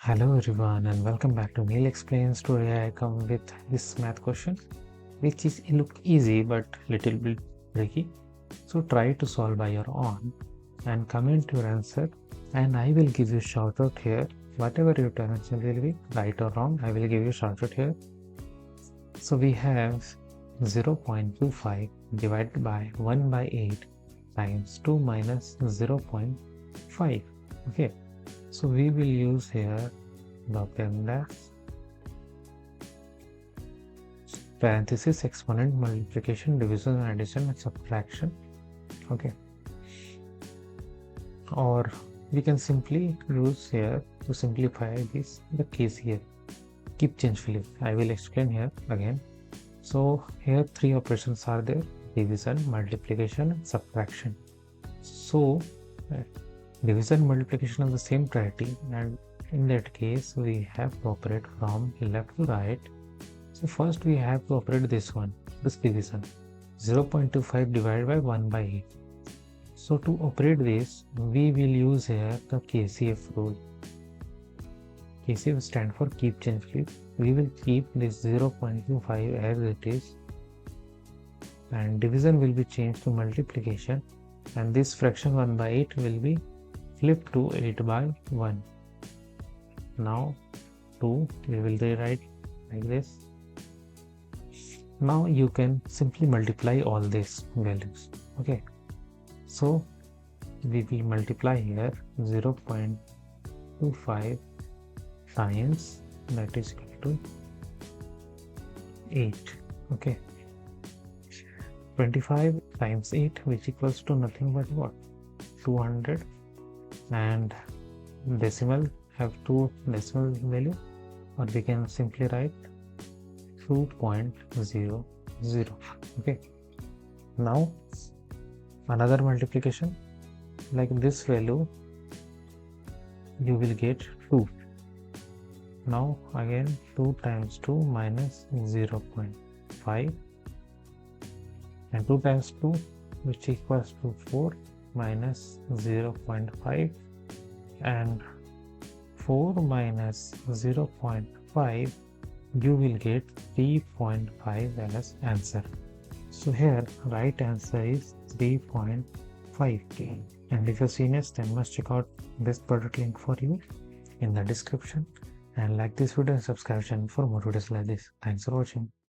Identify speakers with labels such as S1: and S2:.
S1: Hello everyone and welcome back to Neil Explains. Today I come with this math question which is look easy but little bit tricky. So try to solve by your own and comment your answer and I will give you shout out here. Whatever your answer will be, right or wrong, I will give you shout out here. So we have 0.25 divided by 1 by 8 times 2 minus 0.5. Okay. So we will use here the parenthesis, exponent, multiplication, division, addition and subtraction. Okay, or we can simply use here to simplify this the case here. Keep change flip. I will explain here again. So here three operations are there: division, multiplication and subtraction. So division, multiplication of the same priority, and in that case we have to operate from left to right. So first we have to operate this one, this division, 0.25 divided by 1 by 8. So to operate this, we will use here the KCF rule. KCF stands for keep change flip. We will keep this 0.25 as it is, and division will be changed to multiplication, and this fraction 1 by 8 will be flip to 8 by 1. Now 2 we will rewrite like this. Now you can simply multiply all these values. Okay, so we will multiply here 0.25 times, that is equal to 8. Okay, 25 times 8, which equals to nothing but what, 200, and decimal have two decimal value, or we can simply write 2.00. Okay, now another multiplication, like this value you will get 2. Now again 2 times 2 minus 0.5, and 2 times 2, which equals to 4 minus 0.5, and 4 minus 0.5, you will get 3.5 as answer. So here right answer is 3.5. And if you're seniors, then must check out this product link for you in the description, and like this video and subscribe channel for more videos like this. Thanks for watching.